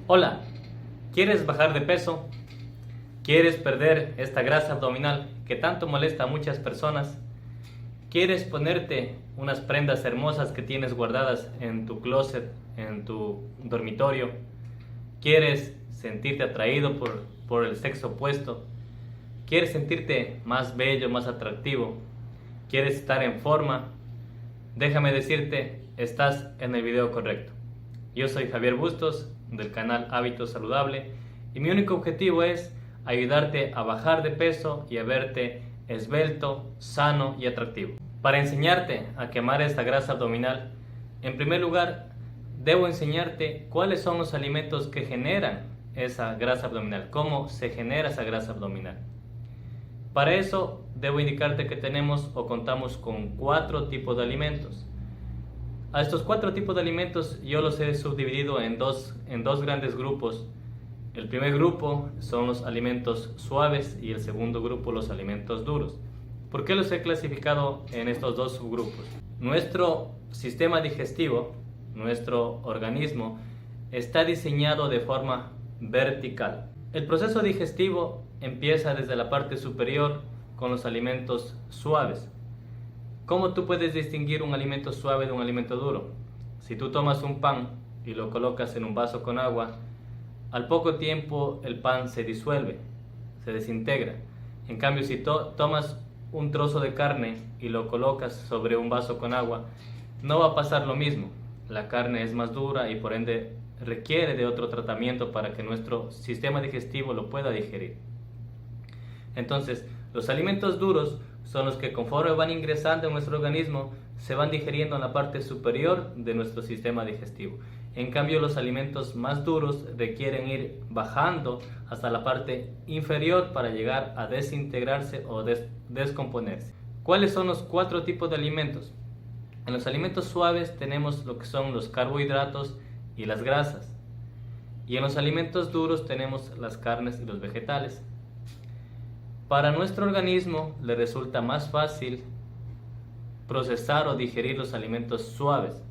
Hola, ¿quieres bajar de peso? ¿Quieres perder esta grasa abdominal que tanto molesta a muchas personas? ¿Quieres ponerte unas prendas hermosas que tienes guardadas en tu closet, en tu dormitorio? ¿Quieres sentirte atraído por el sexo opuesto? ¿Quieres sentirte más bello, más atractivo? ¿Quieres estar en forma? Déjame decirte, estás en el video correcto. Yo soy Javier Bustos del canal Hábito Saludable y mi único objetivo es ayudarte a bajar de peso y a verte esbelto, sano y atractivo. Para enseñarte a quemar esta grasa abdominal, en primer lugar debo enseñarte cuáles son los alimentos que generan esa grasa abdominal, cómo se genera esa grasa abdominal. Para eso debo indicarte que tenemos o contamos con 4 tipos de alimentos. A estos 4 tipos de alimentos yo los he subdividido en dos grandes grupos. El primer grupo son los alimentos suaves y el segundo grupo los alimentos duros. ¿Por qué los he clasificado en estos dos subgrupos? Nuestro sistema digestivo, nuestro organismo, está diseñado de forma vertical. El proceso digestivo empieza desde la parte superior con los alimentos suaves. ¿Cómo tú puedes distinguir un alimento suave de un alimento duro? Si tú tomas un pan y lo colocas en un vaso con agua, al poco tiempo el pan se disuelve, se desintegra. En cambio, si tomas un trozo de carne y lo colocas sobre un vaso con agua, no va a pasar lo mismo. La carne es más dura y por ende requiere de otro tratamiento para que nuestro sistema digestivo lo pueda digerir. Entonces, los alimentos duros son los que conforme van ingresando en nuestro organismo se van digiriendo en la parte superior de nuestro sistema digestivo. En cambio, los alimentos más duros requieren ir bajando hasta la parte inferior para llegar a desintegrarse o descomponerse. ¿Cuáles son los 4 tipos de alimentos? En los alimentos suaves tenemos lo que son los carbohidratos y las grasas. Y en los alimentos duros tenemos las carnes y los vegetales. Para nuestro organismo le resulta más fácil procesar o digerir los alimentos suaves.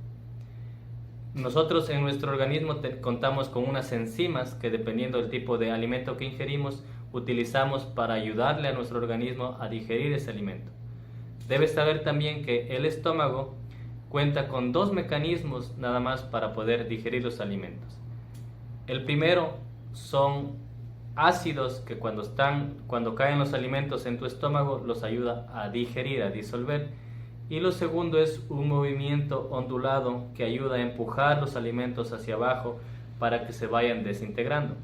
Nosotros en nuestro organismo contamos con unas enzimas que, dependiendo del tipo de alimento que ingerimos, utilizamos para ayudarle a nuestro organismo a digerir ese alimento. Debes saber también que el estómago cuenta con 2 mecanismos nada más para poder digerir los alimentos. El primero son ácidos que cuando caen los alimentos en tu estómago los ayuda a digerir, a disolver. Y lo segundo es un movimiento ondulado que ayuda a empujar los alimentos hacia abajo para que se vayan desintegrando.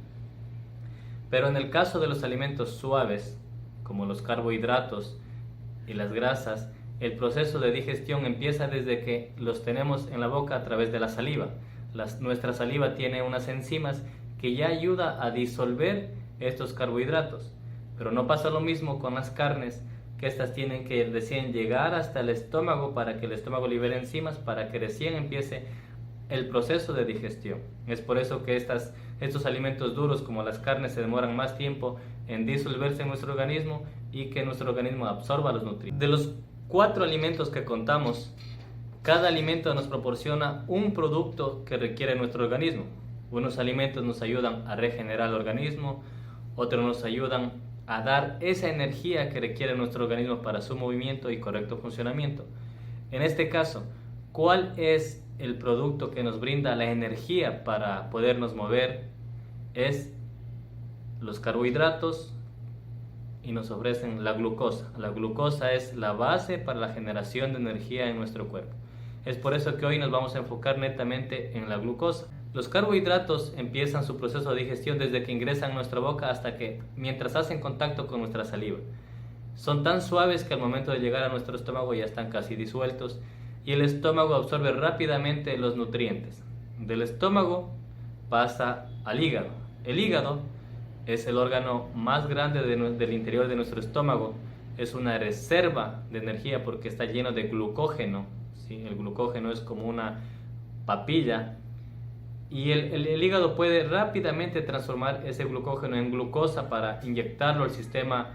Pero en el caso de los alimentos suaves, como los carbohidratos y las grasas, el proceso de digestión empieza desde que los tenemos en la boca a través de la saliva. Nuestra saliva tiene unas enzimas que ya ayuda a disolver estos carbohidratos. Pero no pasa lo mismo con las carnes, que estas tienen que recién llegar hasta el estómago para que el estómago libere enzimas para que recién empiece el proceso de digestión. Es por eso que estos alimentos duros como las carnes se demoran más tiempo en disolverse en nuestro organismo y que nuestro organismo absorba los nutrientes. De los 4 alimentos que contamos, cada alimento nos proporciona un producto que requiere nuestro organismo. Unos alimentos nos ayudan a regenerar el organismo, otros nos ayudan a dar esa energía que requiere nuestro organismo para su movimiento y correcto funcionamiento. En este caso, ¿cuál es el producto que nos brinda la energía para podernos mover? Es los carbohidratos y nos ofrecen la glucosa. La glucosa es la base para la generación de energía en nuestro cuerpo. Es por eso que hoy nos vamos a enfocar netamente en la glucosa. Los carbohidratos empiezan su proceso de digestión desde que ingresan a nuestra boca hasta que mientras hacen contacto con nuestra saliva. Son tan suaves que al momento de llegar a nuestro estómago ya están casi disueltos y el estómago absorbe rápidamente los nutrientes. Del estómago pasa al hígado. El hígado es el órgano más grande del interior de nuestro estómago. Es una reserva de energía porque está lleno de glucógeno. ¿Sí? El glucógeno es como una papilla. Y el hígado puede rápidamente transformar ese glucógeno en glucosa para inyectarlo al sistema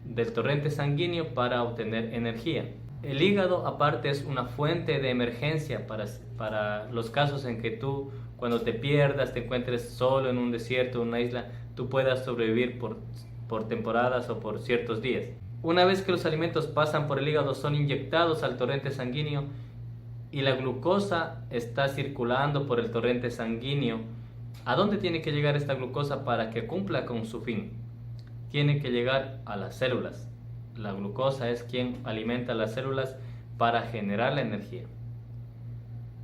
del torrente sanguíneo para obtener energía. El hígado aparte es una fuente de emergencia para los casos en que tú cuando te pierdas, te encuentres solo en un desierto, en una isla, tú puedas sobrevivir por temporadas o por ciertos días. Una vez que los alimentos pasan por el hígado, son inyectados al torrente sanguíneo y la glucosa está circulando por el torrente sanguíneo. ¿A dónde tiene que llegar esta glucosa para que cumpla con su fin? Tiene que llegar a las células. La glucosa es quien alimenta las células para generar la energía.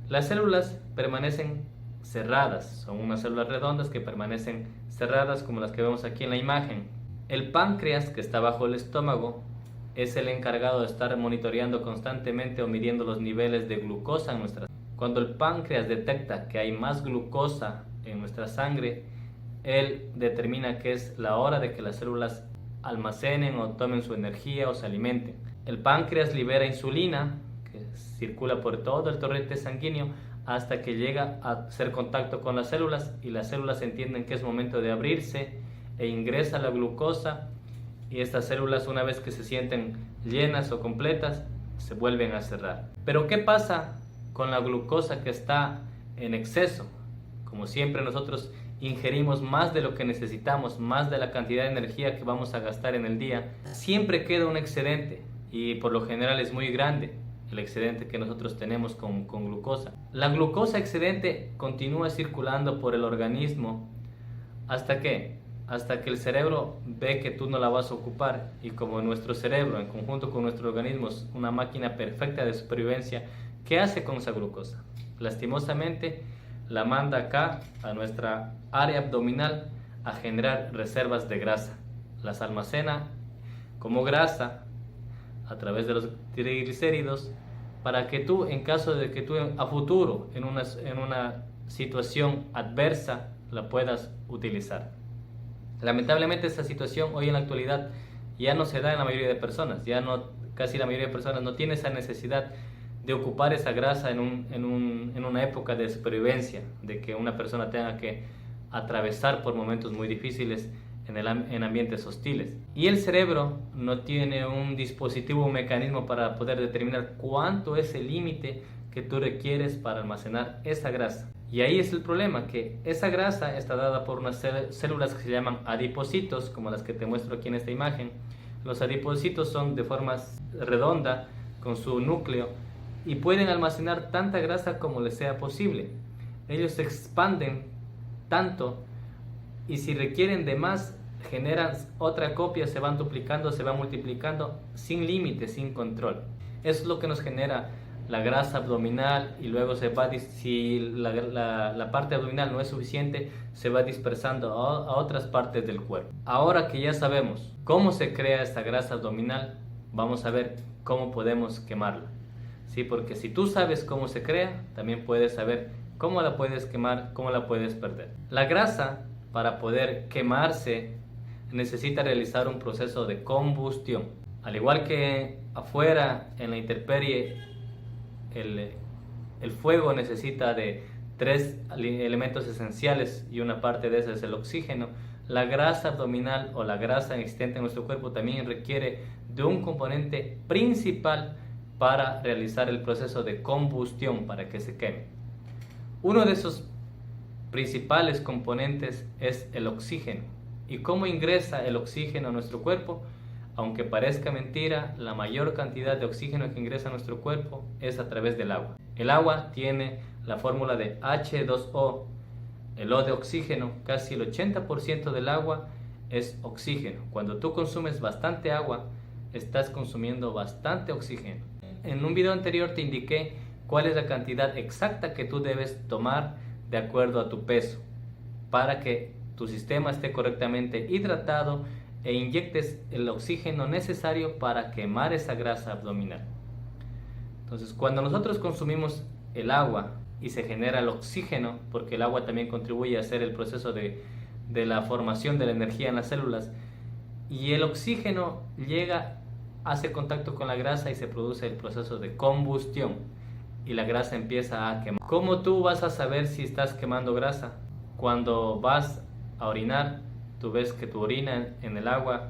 Las células permanecen cerradas, son unas células redondas que permanecen cerradas como las que vemos aquí en la imagen. El páncreas, que está bajo el estómago, es el encargado de estar monitoreando constantemente o midiendo los niveles de glucosa en nuestra sangre. Cuando el páncreas detecta que hay más glucosa en nuestra sangre, él determina que es la hora de que las células almacenen o tomen su energía o se alimenten. El páncreas libera insulina, que circula por todo el torrente sanguíneo hasta que llega a hacer contacto con las células y las células entienden que es momento de abrirse e ingresa la glucosa, y estas células, una vez que se sienten llenas o completas, se vuelven a cerrar. Pero ¿qué pasa con la glucosa que está en exceso? Como siempre, nosotros ingerimos más de lo que necesitamos, más de la cantidad de energía que vamos a gastar en el día. Siempre queda un excedente y por lo general es muy grande el excedente que nosotros tenemos con glucosa. La glucosa excedente continúa circulando por el organismo ¿hasta qué? Hasta que el cerebro ve que tú no la vas a ocupar, y como nuestro cerebro en conjunto con nuestro organismo es una máquina perfecta de supervivencia, ¿qué hace con esa glucosa? Lastimosamente la manda acá a nuestra área abdominal a generar reservas de grasa. Las almacena como grasa a través de los triglicéridos para que tú, en caso de que tú a futuro en una situación adversa, la puedas utilizar. Lamentablemente esta situación hoy en la actualidad ya no se da en la mayoría de personas, casi la mayoría de personas no tiene esa necesidad de ocupar esa grasa en una época de supervivencia, de que una persona tenga que atravesar por momentos muy difíciles en ambientes hostiles. Y el cerebro no tiene un dispositivo, un mecanismo para poder determinar cuánto es el límite que tú requieres para almacenar esa grasa. Y ahí es el problema, que esa grasa está dada por unas células que se llaman adipocitos, como las que te muestro aquí en esta imagen. Los adipocitos son de forma redonda, con su núcleo, y pueden almacenar tanta grasa como les sea posible. Ellos se expanden tanto y si requieren de más, generan otra copia, se van duplicando, se van multiplicando sin límite, sin control. Eso es lo que nos genera la grasa abdominal, y luego si la parte abdominal no es suficiente, se va dispersando a otras partes del cuerpo. Ahora que ya sabemos cómo se crea esta grasa abdominal, vamos a ver cómo podemos quemarla. ¿Sí? Porque si tú sabes cómo se crea, también puedes saber cómo la puedes quemar, cómo la puedes perder. La grasa, para poder quemarse, necesita realizar un proceso de combustión. Al igual que afuera en la intemperie, el fuego necesita de 3 elementos esenciales y una parte de eso es el oxígeno. La grasa abdominal o la grasa existente en nuestro cuerpo también requiere de un componente principal para realizar el proceso de combustión, para que se queme. Uno de esos principales componentes es el oxígeno. ¿Y cómo ingresa el oxígeno a nuestro cuerpo? Aunque parezca mentira, la mayor cantidad de oxígeno que ingresa a nuestro cuerpo es a través del agua. El agua tiene la fórmula de H2O, el O de oxígeno. Casi el 80% del agua es oxígeno. Cuando tú consumes bastante agua, estás consumiendo bastante oxígeno. En un video anterior te indiqué cuál es la cantidad exacta que tú debes tomar de acuerdo a tu peso para que tu sistema esté correctamente hidratado e inyectes el oxígeno necesario para quemar esa grasa abdominal. Entonces, cuando nosotros consumimos el agua y se genera el oxígeno, porque el agua también contribuye a hacer el proceso de la formación de la energía en las células, y el oxígeno hace contacto con la grasa y se produce el proceso de combustión y la grasa empieza a quemar. ¿Cómo tú vas a saber si estás quemando grasa? Cuando vas a orinar, tú ves que tu orina en el agua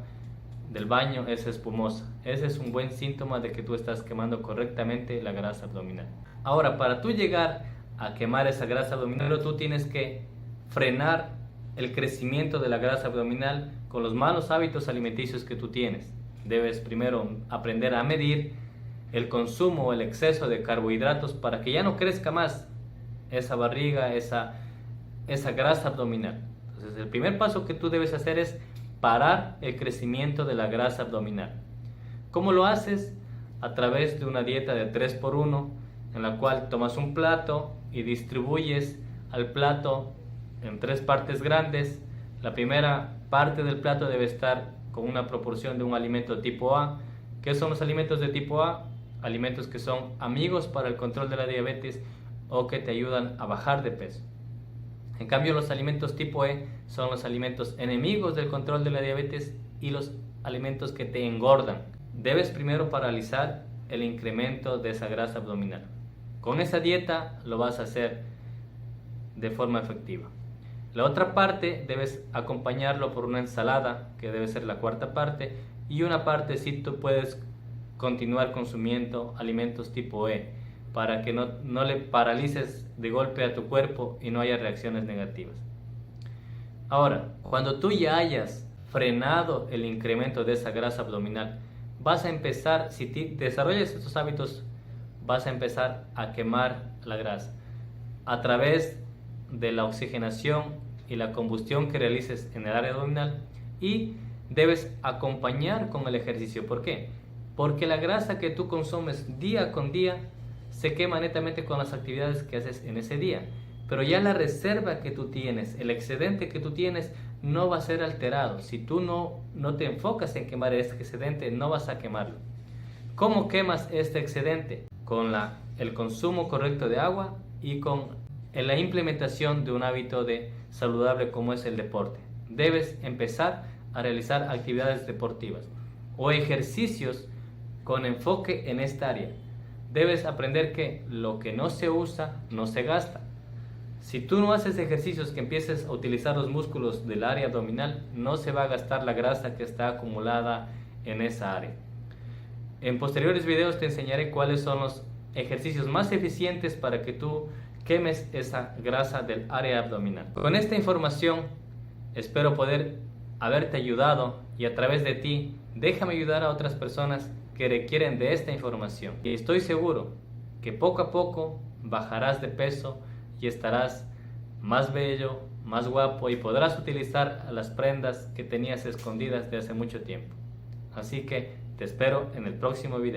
del baño es espumosa. Ese es un buen síntoma de que tú estás quemando correctamente la grasa abdominal. Ahora, para tú llegar a quemar esa grasa abdominal, pero tú tienes que frenar el crecimiento de la grasa abdominal con los malos hábitos alimenticios que tú tienes. Debes primero aprender a medir el consumo o el exceso de carbohidratos para que ya no crezca más esa barriga, esa grasa abdominal. Entonces, el primer paso que tú debes hacer es parar el crecimiento de la grasa abdominal. ¿Cómo lo haces? A través de una dieta de 3x1, en la cual tomas un plato y distribuyes al plato en 3 partes grandes. La primera parte del plato debe estar con una proporción de un alimento tipo A. ¿Qué son los alimentos de tipo A? Alimentos que son amigos para el control de la diabetes o que te ayudan a bajar de peso. En cambio, los alimentos tipo E son los alimentos enemigos del control de la diabetes y los alimentos que te engordan. Debes primero paralizar el incremento de esa grasa abdominal. Con esa dieta lo vas a hacer de forma efectiva. La otra parte debes acompañarlo por una ensalada, que debe ser la cuarta parte, y una parte si tú puedes continuar consumiendo alimentos tipo E, para que no le paralices de golpe a tu cuerpo y no haya reacciones negativas. Ahora, cuando tú ya hayas frenado el incremento de esa grasa abdominal, vas a empezar, si desarrollas estos hábitos, vas a empezar a quemar la grasa a través de la oxigenación y la combustión que realices en el área abdominal, y debes acompañar con el ejercicio. ¿Por qué? Porque la grasa que tú consumes día con día se quema netamente con las actividades que haces en ese día, pero ya la reserva que tú tienes, el excedente que tú tienes, no va a ser alterado. Si tú no te enfocas en quemar este excedente, no vas a quemarlo. ¿Cómo quemas este excedente? Con el consumo correcto de agua y con la implementación de un hábito saludable como es el deporte. Debes empezar a realizar actividades deportivas o ejercicios con enfoque en esta área. Debes aprender que lo que no se usa no se gasta. Si tú no haces ejercicios que empieces a utilizar los músculos del área abdominal, no se va a gastar la grasa que está acumulada en esa área. En posteriores videos te enseñaré cuáles son los ejercicios más eficientes para que tú quemes esa grasa del área abdominal. Con esta información espero poder haberte ayudado, y a través de ti déjame ayudar a otras personas que requieren de esta información. Y estoy seguro que poco a poco bajarás de peso y estarás más bello, más guapo, y podrás utilizar las prendas que tenías escondidas de hace mucho tiempo. Así que te espero en el próximo video.